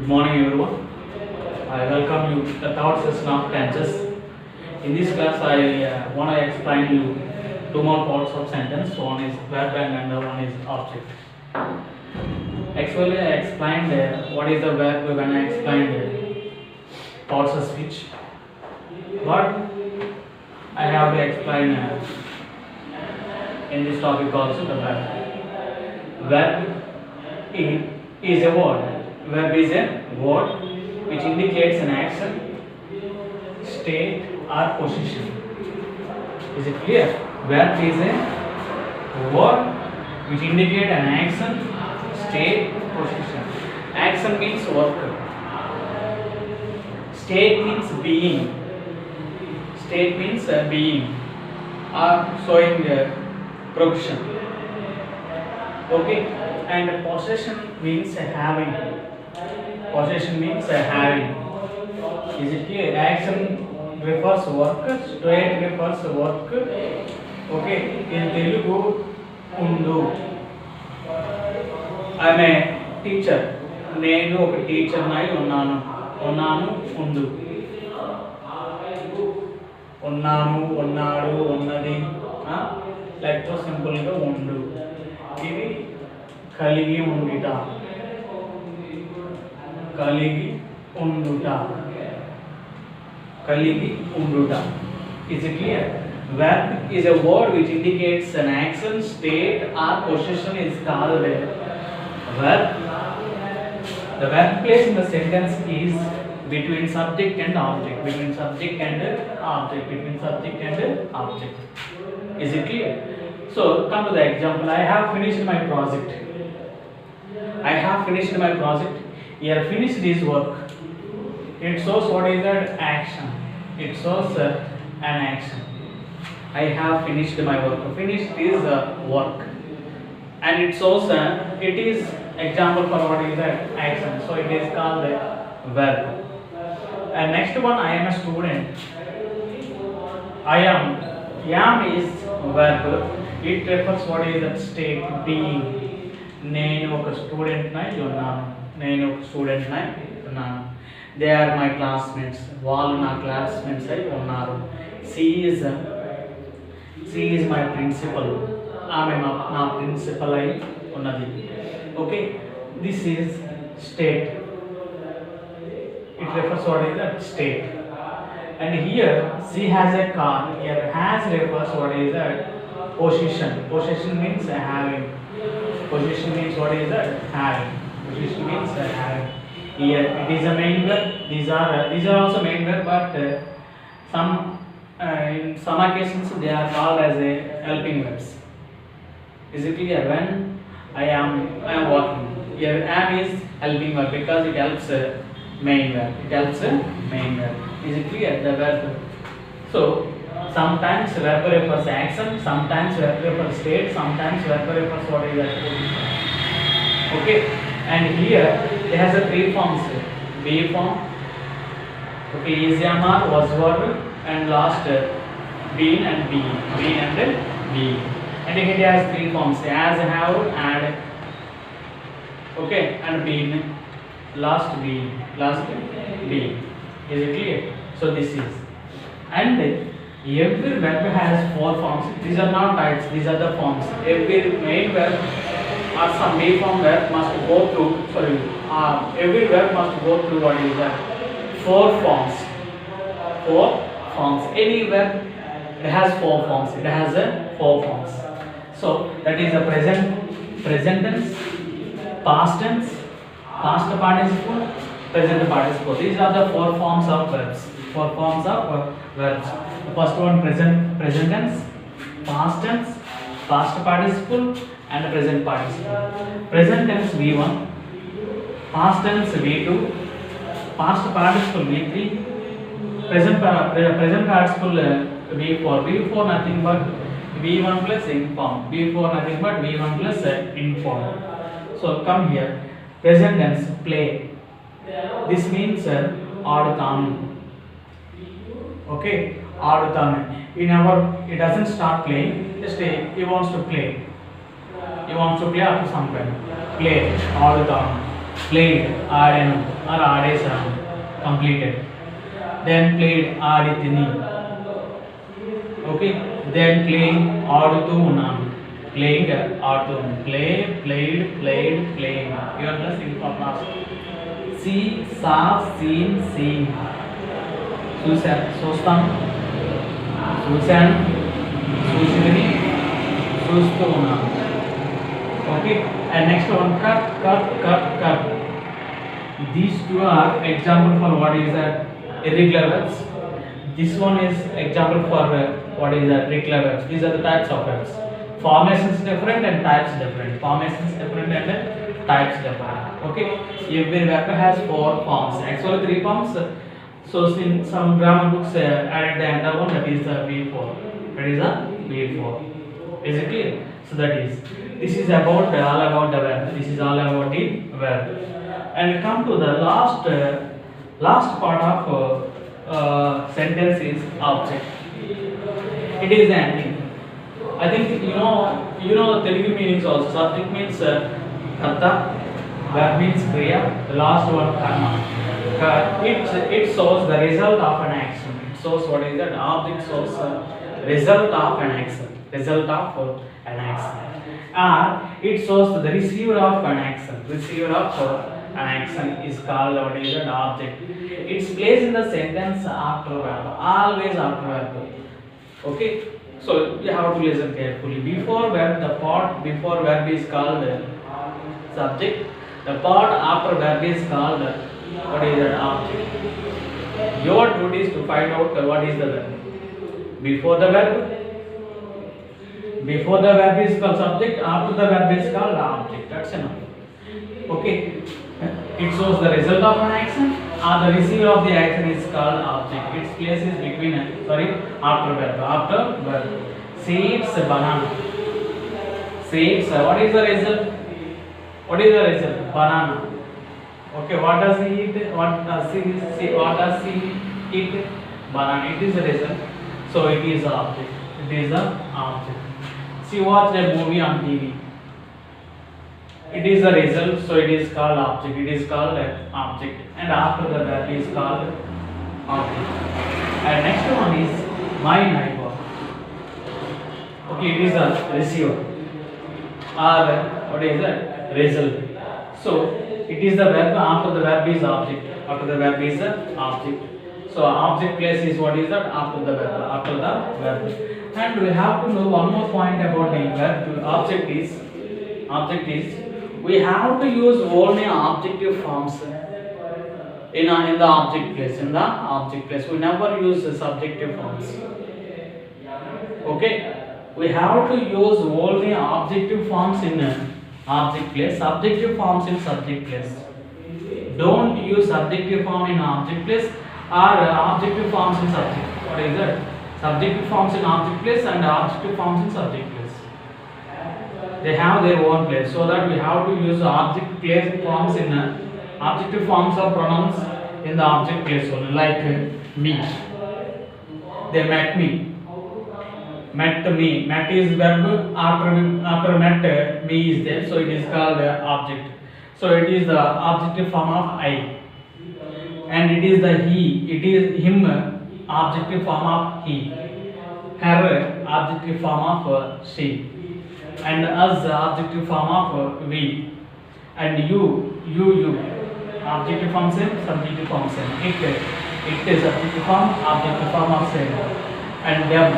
Good morning, everyone. I welcome you to the third session of tenses. In this class, I want to explain you two more parts of sentence. One is verb and another one is object. Actually, I explained what is the verb when I explained parts of speech. But I have to explain in this topic also the verb. Verb is a word. Verb is a word which indicates an action, state or position. Is it clear? Verb is a word which indicates an action, state, position. Action means work. State means being. State means being or showing progression. Okay, and possession means having. Possession means having. Is it clear? Action refers work, state refers work. Okay, in Telugu, undu. I am a teacher. నేను ఒక teacher నై ఉన్నాను. ఉన్నాను ఉండు. ఉన్నాము, ఉన్నాడు, ఉన్నది, like సింపుల్గా ఉండు. ఇది కలిగి ఉండుట. కలిగి ఉండుట. కలిగి ఉండుట. Is it clear? Verb is a word which indicates an action, state or position is called a verb. The verb place in the sentence is between subject and object. Between subject and object. Between subject and object. Is it clear? So come to the example. I have finished my project. I have finished my project. Here finished is work. It shows what is that action. It shows an action. I have finished my work. Finished is work, and it shows it is example for what is that action. So it is called a verb. And next one, I am a student. I am is verb. It refers what is that state, being. నేను ఒక student నై ఉన్నాను. నేను ఒక student నై ఉన్నాను. They are my classmates. వాళ్ళు నా క్లాస్మేట్స్ అయి ఉన్నారు. She is my principal. ఆమె నా ప్రిన్సిపల్ అయి ఉన్నది. Okay, this is state. It refers what is that state. And here she has a car. Here has refers what is that position. Position means having. Position means what is that having. Position means having. Here it is a main verb. These are also main verb, but in some occasions they are called as a helping verbs. Is it clear? When I am walking, here am is helping verb because it helps main verb. It helps main verb. Is it clear? The verb. So sometimes verb refers action, sometimes verb refers state, sometimes verb refers what is that position. Okay, and here it has a three forms: be form. Okay, is am or was verb, and last been and being. Been and being. And it has three forms: as, have, and. Okay, and been. Last being. Is it clear? So this is, and every verb has four forms. These are not types, these are the forms. Every main verb or some be form verb must go through, every verb must go through what is that? Four forms. Any verb, it has four forms. It has four forms. So that is the present tense, past tense, past participle, present participle. These are the four forms of verbs. The first one, present tense, past tense, past participle, and present participle. Present tense V1, past tense V2, past participle V3, present participle V4. V4 nothing but V1 plus inform. V4 nothing but V1 plus inform. So come here. Present tense, play. This means ఆడుతాను. Okay, ఆడుతాను. He doesn't start playing. Just he wants to play. He wants to play up to some point. Play, ఆడుతాను. Played, ఆడాను. or ఆడేశాను completed. Then played ఆడితిని. Okay, then playing ఆడుతూ ఉన్నాను. Playing ఆడుతూ ఉన్నాను. Play, played, played, playing. You are just in class. See, saw, seen, seen. చూశాను, చూస్తాను, చూశాను, చూసినది, చూస్తూ ఉన్నాను. Okay, and next one, cut, cut, cut, cut. These two are example for what is that irregular verbs. This one is example for what is that regular verbs. These are the types of verbs. Formations different and types different. Formations different and types different. Okay, every verb has 4 forms. Actually 3 forms. So in some grammar books added the end of one, that is the V4. That is the V4. Is it clear? So that is. This is about all about the verb. This is all about the verb. And come to the last part of sentence is object. It is the ending. I think you know the Telugu meanings also. Subject means karta, verb means kriya, the last one karma. It shows the result of an action. It shows what is that object shows result of an action. Result of an action. Or it shows the receiver of an action. Receiver of an action is called what is that object. It's placed in the sentence after verb. Always after verb. Okay. So you have to listen carefully. Before verb, the part before verb is called subject. The part after verb is called what is that object. Your duty is to find out what is the verb. Before the verb is called subject. After the verb is called object. That's enough. Okay. It shows the result of an action, or the receiver of the action is called object. Its place is between after verb. After verb. Seeds banana. Seeds. What is the result? What is the result? Banana. Okay. What does he eat? What does he eat? Banana. It is the result. So it is the object. It is the object. See, watch a movie on TV. It is the result, so it is called object. It is called object, and after the verb is called object. And next one is my neighbor. Okay, it is a receiver, or what is that result. So it is the verb. After the verb is object. After the verb is object. So object place is what is that after the verb. After the verb. And we have to know one more point about the verb. Object is we have to use only objective forms in the object place. In the object place, we never use the subjective forms. Okay, we have to use only objective forms in object place, subjective forms in subject place. Don't use subjective form in object place or objective forms in subject. What is that? Subjective forms in object place and objective forms in subject place. They have their own place, so that we have to use object place forms in objective forms of pronouns in the object place only, like me. They met me. Met me. Met is verb. After met, me is there, so it is called object. So it is the objective form of I, and it is the he. It is him. Objective form of he. Her objective form of she. And us objective form of we, and you objective form same, subjective form same. It is subjective form, objective form of same. And them,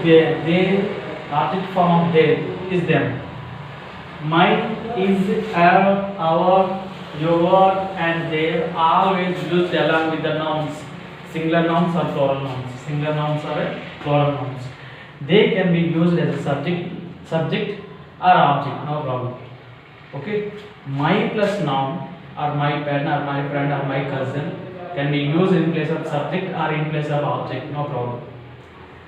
they objective form of they is them. My is our, your, and they always used along with the nouns. Singular nouns or plural nouns. Singular nouns or plural nouns. They can be used as a subject or object, no problem. Okay, my plus noun, or my pen, or my friend, or my cousin can be used in place of subject or in place of object, no problem.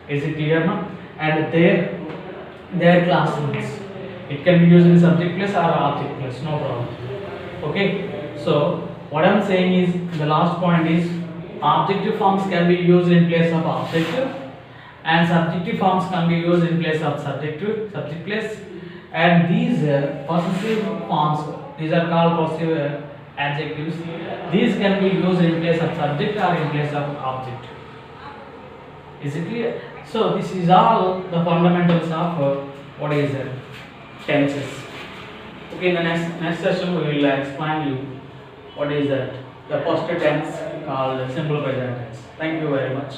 Is it clear now? And their classmates, it can be used in subject place or object place, no problem. Okay, so what I am saying is, the last point is, objective forms can be used in place of object, and subjective forms can be used in place of subject place. And these possessive forms, these are called adjectives. These can be used in place of subject or in place of object. Is it clear? So this is all the fundamentals of what is tenses. Okay, in the next session we will explain you what is that the past tense called simple present tense. Thank you very much.